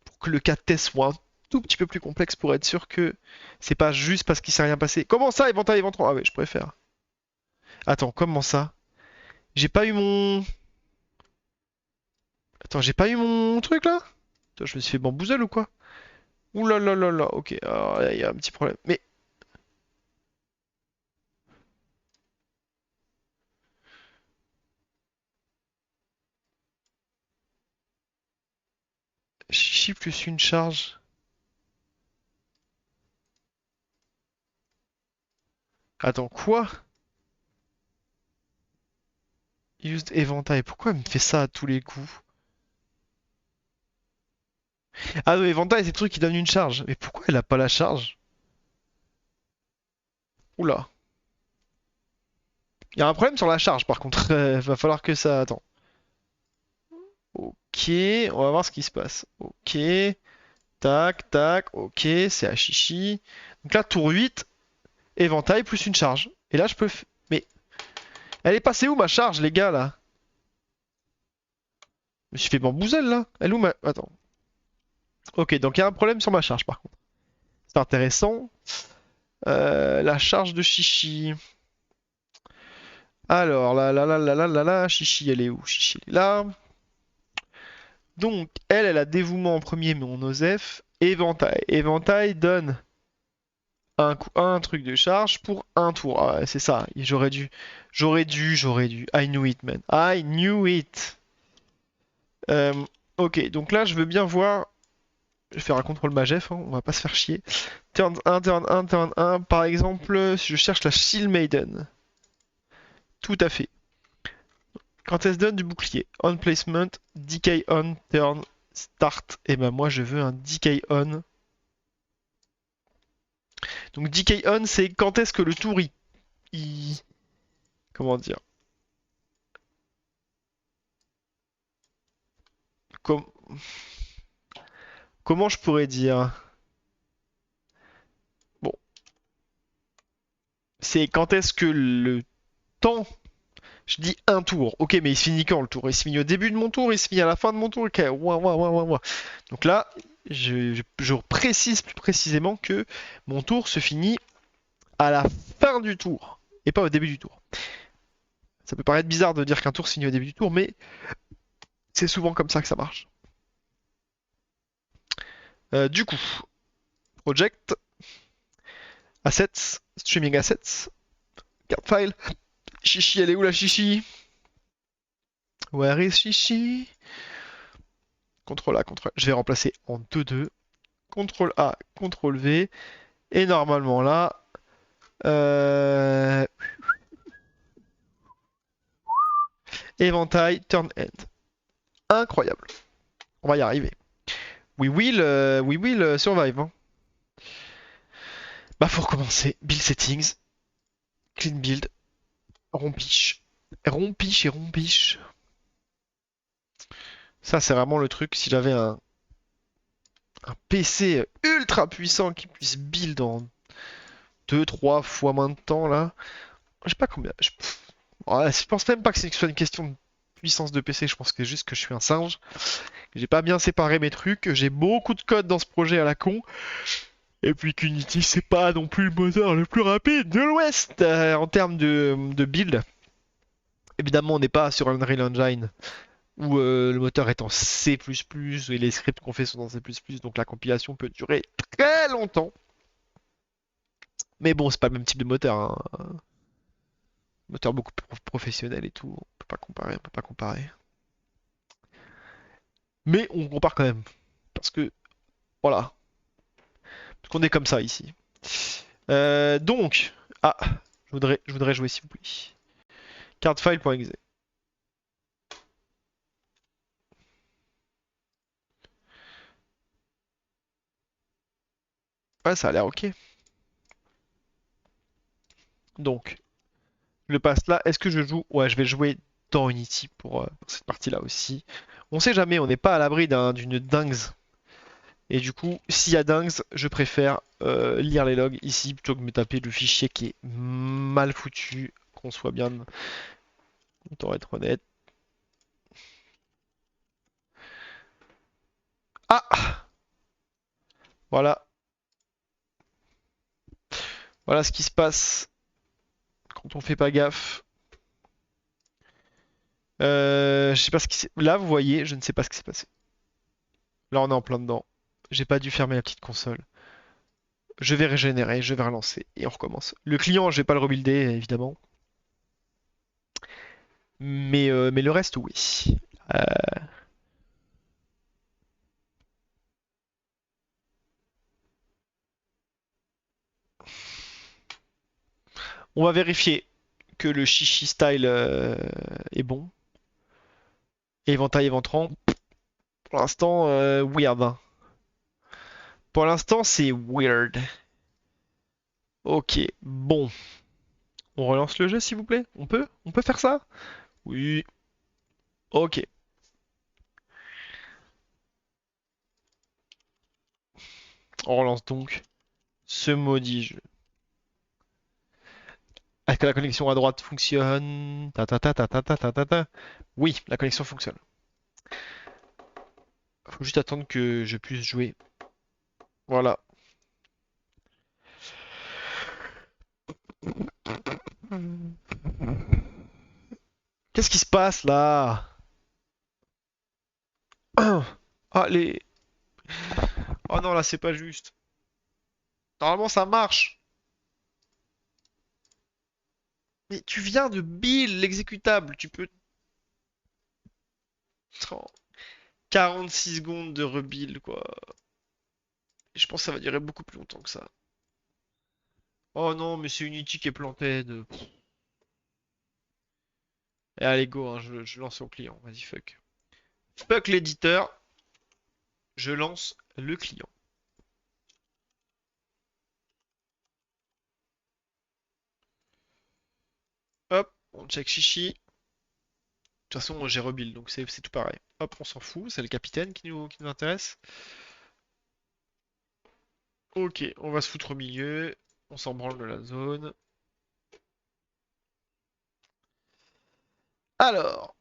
Pour que le cas de test soit un tout petit peu plus complexe pour être sûr que c'est pas juste parce qu'il s'est rien passé. Comment ça, éventail éventrant? Ah ouais, je préfère. Attends, comment ça? J'ai pas eu mon... Attends, j'ai pas eu mon truc là? Attends, je me suis fait bamboozle ou quoi? Ouh là là là là, ok, alors là, il y a un petit problème. Mais Chichi plus une charge. Attends, quoi? Used éventail, pourquoi elle me fait ça à tous les coups? Ah non, éventail, c'est le truc qui donne une charge. Mais pourquoi elle a pas la charge? Oula. Il y a un problème sur la charge par contre. Va falloir que ça. Attends. Ok, on va voir ce qui se passe. Ok. Tac, tac, ok, c'est à chichi. Donc là, tour 8, éventail plus une charge. Et là, je peux. Mais elle est passée où ma charge, les gars, là? Je me suis fait bamboozle là. Elle est où ma. Attends. Ok, donc il y a un problème sur ma charge par contre. C'est intéressant. La charge de Chichi. Alors, Chichi, elle est où? Chichi, elle est là. Donc, elle a dévouement en premier, mais on osef. Éventail. Éventail donne un truc de charge pour un tour. Ah, ouais, c'est ça. J'aurais dû. I knew it, man. I knew it. Euh, ok, donc là, je veux bien voir. Je vais faire un contrôle magef, hein, on va pas se faire chier. Turn 1, turn 1, turn 1. Par exemple, si je cherche la Shield Maiden. Tout à fait. Quand elle se donne du bouclier, on placement, decay on, turn, start. Et ben moi je veux un decay on. Donc decay on, c'est quand est-ce que le tour comment dire, com- comment je pourrais dire, bon, c'est quand est-ce que le temps, je dis un tour, ok, mais il se finit quand le tour? Il se finit au début de mon tour, il se finit à la fin de mon tour, ok, ouah, ouah, ouah, ouah, ouah. Donc là, je précise plus précisément que mon tour se finit à la fin du tour et pas au début du tour. Ça peut paraître bizarre de dire qu'un tour se finit au début du tour, mais c'est souvent comme ça que ça marche. Du coup, Project, Assets, Streaming Assets, Card File. Chichi, elle est où la Chichi? Where is Chichi? CTRL A, CTRL. Je vais remplacer en 2-2. CTRL A, CTRL V. Et normalement là, éventail, turn end. Incroyable. On va y arriver. We will survive. Hein. Bah faut recommencer. Build settings, clean build, rompiche. Rompiche et rompiche. Ça c'est vraiment le truc. Si j'avais un PC ultra puissant qui puisse build en 2-3 fois moins de temps là. Je sais pas combien. Ouais, je pense même pas que ce soit une question de puissance de PC, je pense que c'est juste que je suis un singe. J'ai pas bien séparé mes trucs, j'ai beaucoup de code dans ce projet à la con. Et puis qu'Unity c'est pas non plus le moteur le plus rapide de l'Ouest en termes de build. Évidemment on n'est pas sur Unreal Engine où le moteur est en C++ et les scripts qu'on fait sont en C++, donc la compilation peut durer très longtemps. Mais bon, c'est pas le même type de moteur, hein. Moteur beaucoup plus professionnel et tout. On peut pas comparer, on peut pas comparer. Mais on compare quand même. Parce que, voilà. Parce qu'on est comme ça ici. Donc, ah, je voudrais jouer s'il vous plaît. Cardfile.exe. Ouais, ça a l'air ok. Donc, je le passe là. Est-ce que je joue? Ouais, je vais jouer dans Unity pour cette partie-là aussi. On sait jamais, on n'est pas à l'abri d'une dingue. Et du coup, s'il y a dingues, je préfère lire les logs ici plutôt que de me taper le fichier qui est mal foutu, qu'on soit bien. Autant être honnête. Ah! Voilà. Voilà ce qui se passe quand on fait pas gaffe. Je sais pas ce qui s'est... Là, vous voyez, je ne sais pas ce qui s'est passé. Là, on est en plein dedans. J'ai pas dû fermer la petite console. Je vais régénérer, je vais relancer et on recommence. Le client, je vais pas le rebuilder, évidemment. Mais le reste, oui. Euh, on va vérifier que le chichi style est bon. Éventail éventrant. Pour l'instant, weird. Hein. Pour l'instant, c'est weird. Ok, bon. On relance le jeu, s'il vous plaît? On peut? On peut faire ça? Oui. Ok. On relance donc ce maudit jeu. Est-ce que la connexion à droite fonctionne? Ta ta ta ta ta ta ta ta ta. Oui, la connexion fonctionne. Faut juste attendre que je puisse jouer. Voilà. Qu'est-ce qui se passe là? Ah, les... Oh non, là, c'est pas juste. Normalement, ça marche. Mais tu viens de build l'exécutable. Tu peux... Oh, 46 secondes de rebuild, quoi. Et je pense que ça va durer beaucoup plus longtemps que ça. Oh non, mais c'est Unity qui est planté de... Et allez, go, hein, je lance au client. Vas-y, fuck. Fuck l'éditeur. Je lance le client. Hop, on check chichi. De toute façon, j'ai rebuild, donc c'est tout pareil. Hop, on s'en fout, c'est le capitaine qui nous intéresse. Ok, on va se foutre au milieu. On s'en branle de la zone. Alors,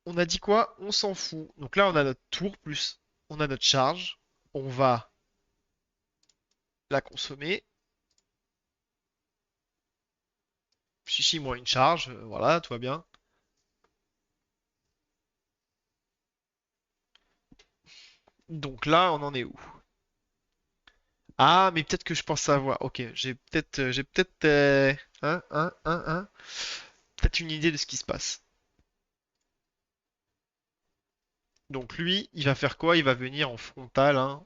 on a dit quoi? On s'en fout. Donc là, on a notre tour plus on a notre charge. On va la consommer. Chichi moins une charge. Voilà, tout va bien. Donc là, on en est où? Ah, mais peut-être que je pense savoir. Ok, peut-être une idée de ce qui se passe. Donc lui, il va faire quoi? Il va venir en frontal, hein.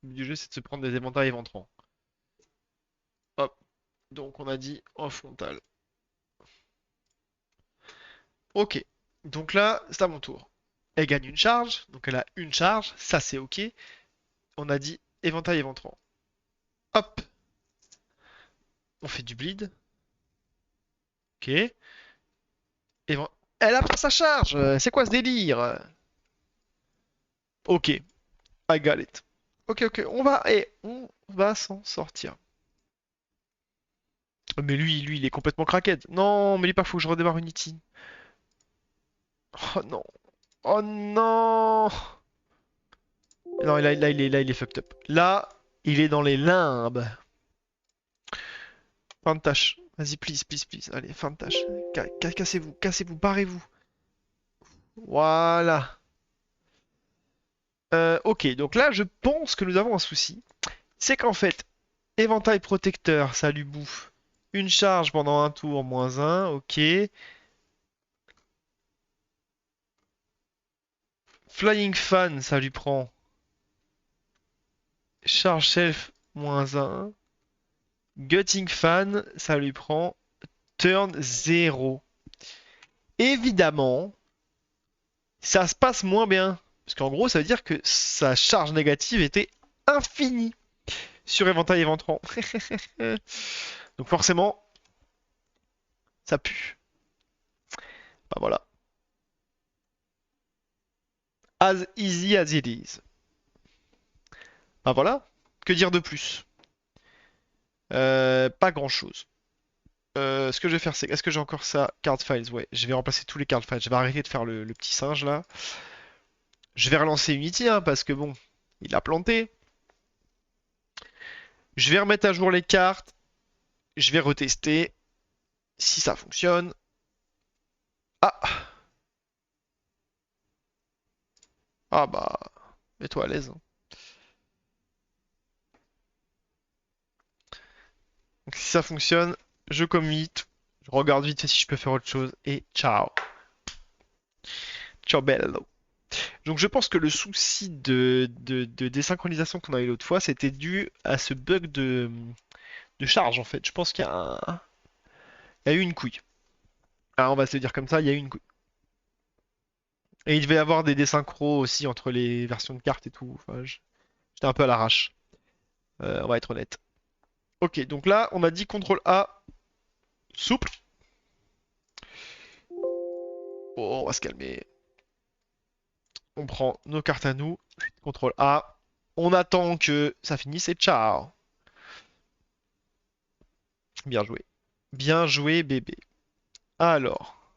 Le but du jeu, c'est de se prendre des éventails éventrants. Hop. Donc on a dit en frontal. Ok. Donc là, c'est à mon tour. Elle gagne une charge. Donc elle a une charge. Ça, c'est ok. On a dit éventail éventrant. Hop. On fait du bleed. Ok. Éven- Elle a pas sa charge. C'est quoi ce délire? Ok. I got it. Ok, ok. On va s'en sortir. Mais lui, il est complètement cracked. Non, mais il est pas fou. Je redémarre Unity. Oh non. Oh non. Non, là, il est fucked up. Là, il est dans les limbes. Fin de tâche. Vas-y, please, please, please. Allez, fin de tâche. Cassez-vous, cassez-vous, barrez-vous. Voilà. Ok, donc là, je pense que nous avons un souci. C'est qu'en fait, éventail protecteur, ça lui bouffe une charge pendant un tour, moins un, ok. Flying fan, ça lui prend charge self, moins un. Gutting fan, ça lui prend turn 0. Évidemment, ça se passe moins bien. Parce qu'en gros, ça veut dire que sa charge négative était infinie sur éventail éventrant. Donc forcément, ça pue. Bah voilà. As easy as it is. Bah voilà. Que dire de plus? Pas grand-chose. Ce que je vais faire, c'est... Est-ce que j'ai encore ça? Card files, ouais. Je vais remplacer tous les card files. Je vais arrêter de faire le petit singe là. Je vais relancer Unity, hein, parce que bon, il a planté. Je vais remettre à jour les cartes. Je vais retester si ça fonctionne. Ah! Ah bah, mets-toi à l'aise, hein. Donc si ça fonctionne, je commit, je regarde vite fait si je peux faire autre chose et ciao. Ciao bello. Donc je pense que le souci de désynchronisation qu'on a eu l'autre fois, c'était dû à ce bug de charge en fait. Je pense il y a eu une couille. Ah, on va se le dire comme ça, il y a eu une couille. Et il devait y avoir des désynchros aussi entre les versions de cartes et tout. Enfin, j'étais un peu à l'arrache. On va être honnête. Ok, donc là, on a dit CTRL A, souple. Oh, on va se calmer. On prend nos cartes à nous. CTRL A. On attend que ça finisse et ciao. Bien joué. Bien joué, bébé. Alors,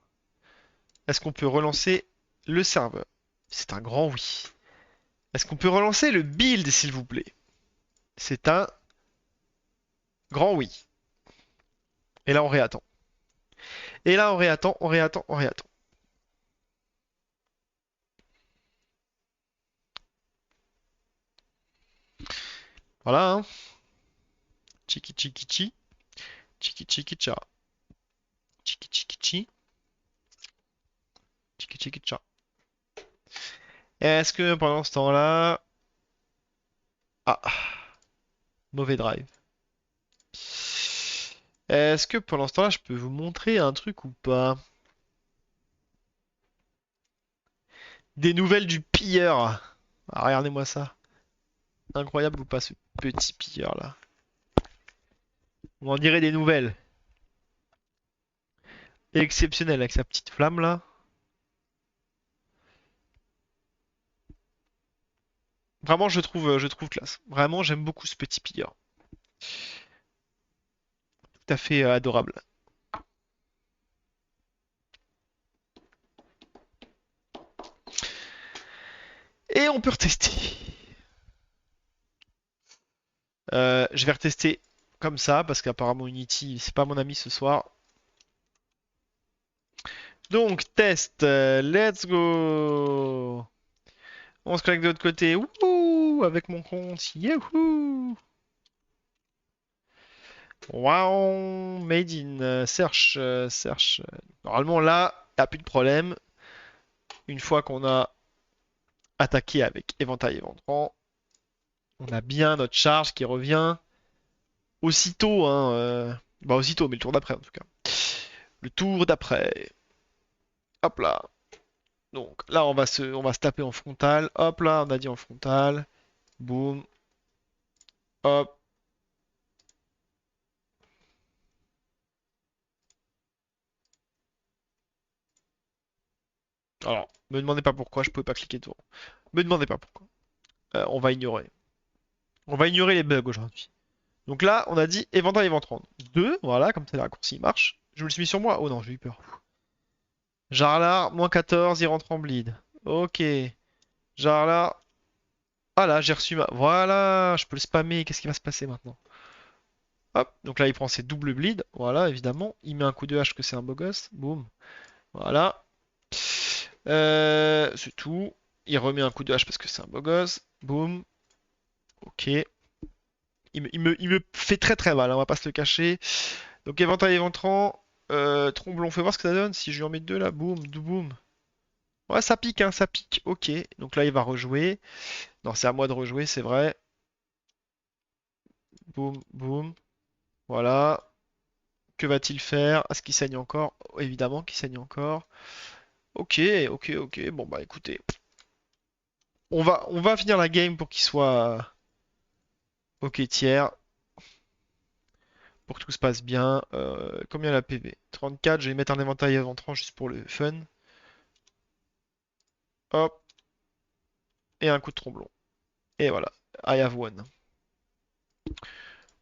est-ce qu'on peut relancer le serveur? C'est un grand oui. Est-ce qu'on peut relancer le build, s'il vous plaît? C'est un grand oui. Et là, on réattend. Et là, on réattend, on réattend, on réattend. Voilà, hein. Chiki chiki chi. Chiki chiki cha. Chiki chiki chi. Chiki chiki cha. Est-ce que pendant ce temps-là... Ah, mauvais drive. Est-ce que pendant ce temps-là, je peux vous montrer un truc ou pas? Des nouvelles du pilleur. Ah, regardez-moi ça. Incroyable ou pas ce petit pilleur là? On en dirait des nouvelles. Exceptionnel avec sa petite flamme là. Vraiment, je trouve classe. Vraiment, j'aime beaucoup ce petit pilleur. Tout à fait adorable. Et on peut retester. Je vais retester comme ça parce qu'apparemment Unity, c'est pas mon ami ce soir. Donc, test, let's go. On se connecte de l'autre côté. Wouhou, avec mon compte. Youhou. Wow, made in search, search. Normalement là, il n'y a plus de problème. Une fois qu'on a attaqué avec éventail éventrant, on a bien notre charge qui revient aussitôt, hein, bah aussitôt, mais le tour d'après en tout cas. Le tour d'après. Hop là. Donc là, on va se taper en frontal. Hop là, on a dit en frontal. Boum. Hop. Alors, me demandez pas pourquoi, je pouvais pas cliquer devant. Me demandez pas pourquoi. On va ignorer. On va ignorer les bugs aujourd'hui. Donc là, on a dit éventail éventrant. 2, voilà, comme ça le raccourci marche. Je me le suis mis sur moi. Oh non, j'ai eu peur. Jarlar, moins 14, il rentre en bleed. Ok. Jarlar. Ah là, j'ai reçu ma... Voilà, je peux le spammer. Qu'est-ce qui va se passer maintenant? Hop, donc là, il prend ses doubles bleed. Voilà, évidemment. Il met un coup de hache que c'est un beau gosse. Boum. Voilà. C'est tout. Il remet un coup de hache parce que c'est un beau gosse. Boum. Ok. Il me fait très très mal, hein, on va pas se le cacher. Donc éventail éventrant. Tromblon, fais voir ce que ça donne. Si je lui en mets deux là, boum, boum. Ouais, ça pique, hein, ça pique. Ok. Donc là, il va rejouer. Non, c'est à moi de rejouer, c'est vrai. Boum, boum. Voilà. Que va-t-il faire? Est-ce qu'il saigne encore? Évidemment qu'il saigne encore. Ok, ok, ok. Bon, bah écoutez. On va finir la game pour qu'il soit ok tiers. Pour que tout se passe bien. Combien la PV? 34, je vais mettre un éventail éventrant juste pour le fun. Hop. Et un coup de tromblon. Et voilà. I have won.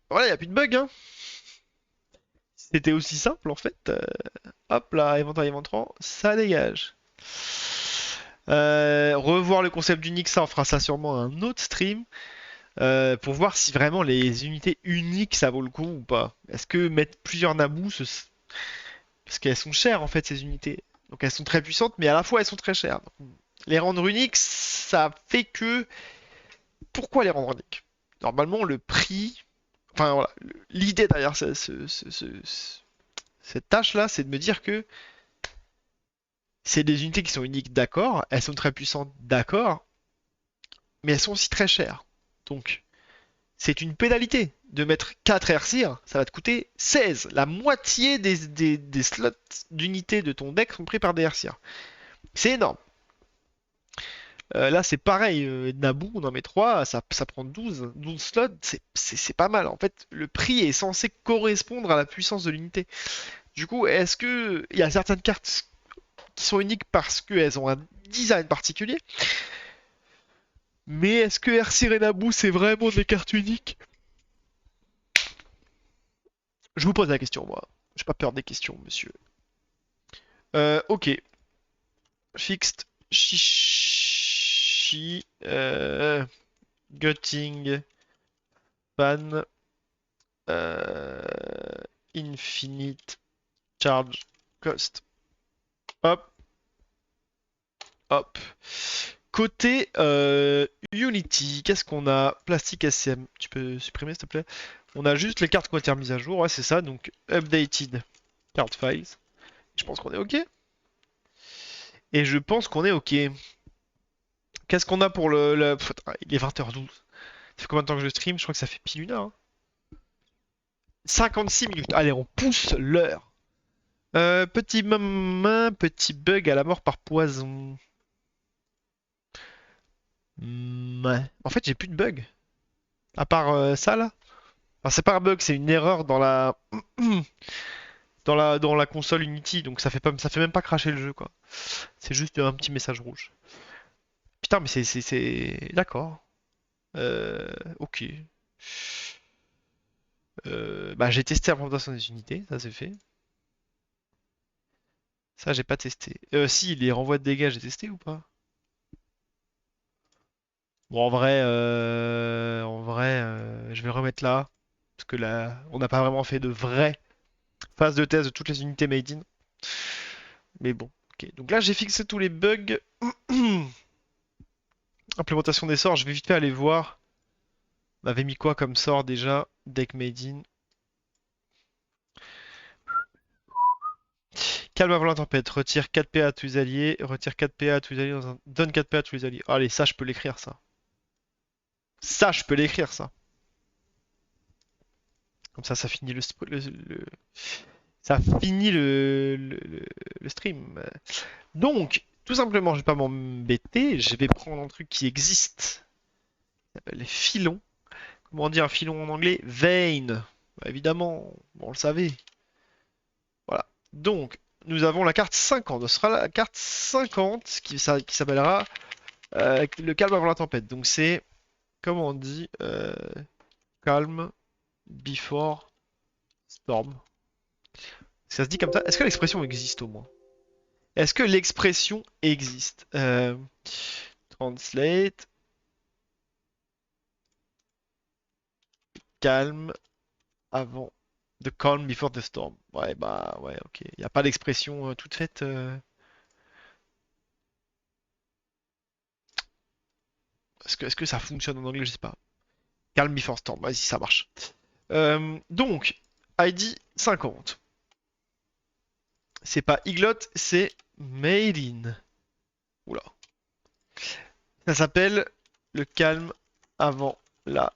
Voilà, il n'y a plus de bug, hein. C'était aussi simple en fait. Hop là, éventail éventrant, ça dégage. Revoir le concept d'unique, ça on fera ça sûrement à un autre stream. Pour voir si vraiment les unités uniques ça vaut le coup ou pas. Est-ce que mettre plusieurs Naboo, parce qu'elles sont chères en fait ces unités. Donc elles sont très puissantes, mais à la fois elles sont très chères. Donc, les rendre uniques, ça fait que... Pourquoi les rendre uniques? Normalement, le prix... Enfin voilà, l'idée derrière cette tâche-là, c'est de me dire que c'est des unités qui sont uniques, d'accord, elles sont très puissantes, d'accord, mais elles sont aussi très chères. Donc, c'est une pénalité de mettre 4 Airseer, ça va te coûter 16. La moitié des slots d'unités de ton deck sont pris par des Airseer. C'est énorme. Là, c'est pareil, Naboo, on en met 3, ça prend 12 slots, c'est pas mal. En fait, le prix est censé correspondre à la puissance de l'unité. Du coup, est-ce que il y a certaines cartes qui sont uniques parce qu'elles ont un design particulier? Mais est-ce que Airseer et Naboo, c'est vraiment des cartes uniques? Je vous pose la question, moi. J'ai pas peur des questions, monsieur. Ok. Fixed. Sushi, Gutting, Pan, Infinite, Charge, Cost. Hop, hop. Côté Unity, qu'est-ce qu'on a? Plastic SCM, tu peux supprimer s'il te plaît? On a juste les cartes qui ont été remises à jour, ouais c'est ça, donc updated card files. Je pense qu'on est ok. Et je pense qu'on est ok. Qu'est-ce qu'on a pour il est 20h12. Ça fait combien de temps que je stream? Je crois que ça fait pile une heure, hein. 56 minutes. Allez, on pousse l'heure. Petit main, petit bug à la mort par poison. Ouais. En fait, j'ai plus de bug. À part ça là. Enfin, c'est pas un bug, c'est une erreur dans la dans la console Unity, donc ça fait même pas cracher le jeu quoi. C'est juste un petit message rouge. Putain, mais d'accord. Ok. Bah j'ai testé la présentation des unités, ça c'est fait. Ça j'ai pas testé. Si les renvois de dégâts j'ai testé ou pas? Bon en vrai, je vais le remettre là parce que là on n'a pas vraiment fait de vraie phase de test de toutes les unités made in. Mais bon, ok. Donc là j'ai fixé tous les bugs. Implémentation des sorts, je vais vite fait aller voir. On avait mis quoi comme sort déjà? Deck made in. Calme avant la tempête, retire 4 PA à tous les alliés, retire 4 PA à tous les alliés donne 4 PA à tous les alliés. Allez, ça je peux l'écrire ça. Ça je peux l'écrire ça. Comme ça finit ça finit le stream. Donc, tout simplement, je vais pas m'embêter, je vais prendre un truc qui existe. Ça s'appelle les filons. Comment on dit un filon en anglais? Vein. Bah, évidemment, on le savait. Voilà. Donc, nous avons la carte 50. Ce sera la carte 50 qui s'appellera le calme avant la tempête. Donc, c'est, comment on dit, calm before storm. Ça se dit comme ça. Est-ce que l'expression existe au moins? Est-ce que l'expression existe? Translate. Calme avant. The calm before the storm. Ouais, bah, ouais, ok. Il n'y a pas d'expression toute faite. Est-ce que ça fonctionne en anglais? Je sais pas. Calm before storm. Vas-y, ça marche. Donc, ID 50. C'est pas Iglot, c'est Made in. Oula. Ça s'appelle le calme avant la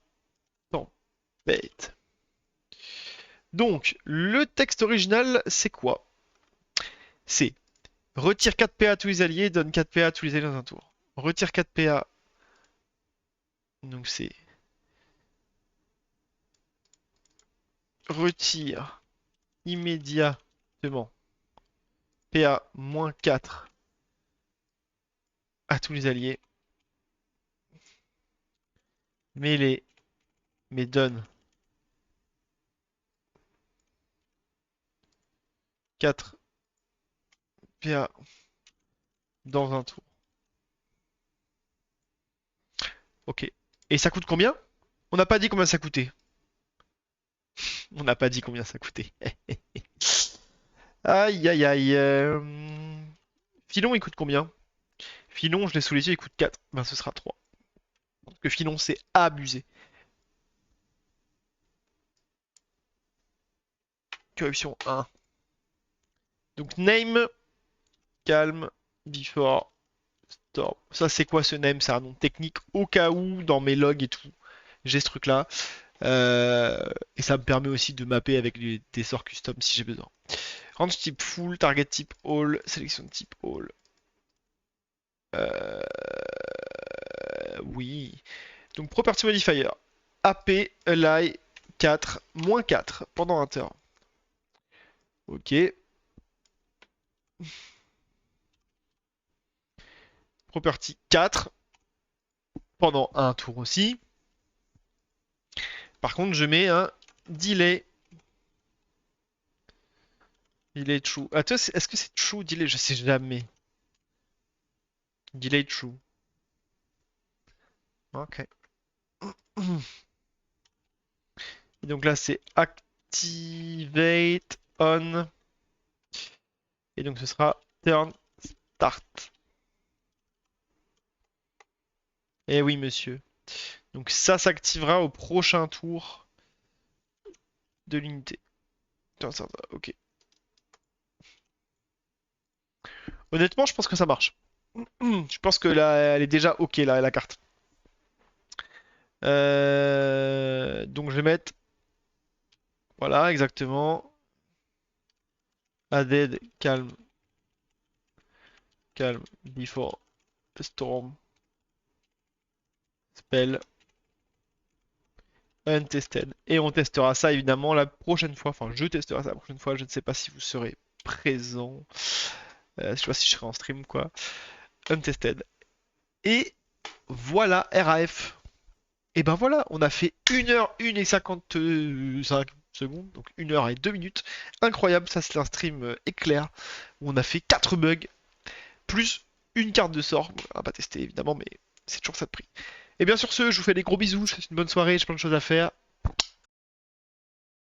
tempête. Donc, le texte original, c'est quoi? C'est retire 4 PA à tous les alliés, donne 4 PA à tous les alliés dans un tour. Retire 4 PA. Donc c'est retire immédiatement PA moins 4 à tous les alliés. Mêlée, mais donne 4 PA dans un tour. Ok. Et ça coûte combien? On n'a pas dit combien ça coûtait. On n'a pas dit combien ça coûtait. Aïe aïe aïe. Filon, il coûte combien? Filon, je l'ai sous les yeux, il coûte 4. Ben ce sera 3. Parce que Filon, c'est abusé. Corruption 1. Donc name, calme, before, storm. Ça c'est quoi ce name? C'est un nom technique au cas où dans mes logs et tout. J'ai ce truc là. Et ça me permet aussi de mapper avec des sorts custom si j'ai besoin. Range type full, target type all, sélection type all. Oui. Donc property modifier. AP, ally, 4, moins 4 pendant un turn. Ok. Property 4 pendant un tour aussi. Par contre, je mets un delay. Delay true. Ah, toi, est-ce que c'est true delay? Je sais jamais. Delay true. Ok. Et donc là, c'est activate on. Et donc ce sera turn start. Eh oui, monsieur. Donc ça s'activera au prochain tour de l'unité. Turn start, ok. Honnêtement, je pense que ça marche. Je pense que là, elle est déjà ok, là, la carte. Donc je vais mettre. Voilà, exactement. Added, calme, calme, before storm, spell, untested. Et on testera ça évidemment la prochaine fois. Enfin, je testerai ça la prochaine fois. Je ne sais pas si vous serez présent. Je sais pas si je serai en stream, quoi. Untested. Et voilà, RAF. Et ben voilà, on a fait 1h1 et 55 secondes, donc 1h et 2 minutes. Incroyable, ça c'est un stream éclair où on a fait 4 bugs, plus une carte de sort. Bon, on va pas tester évidemment, mais c'est toujours ça de prix. Et bien sur ce, je vous fais des gros bisous, je vous souhaite une bonne soirée, j'ai plein de choses à faire.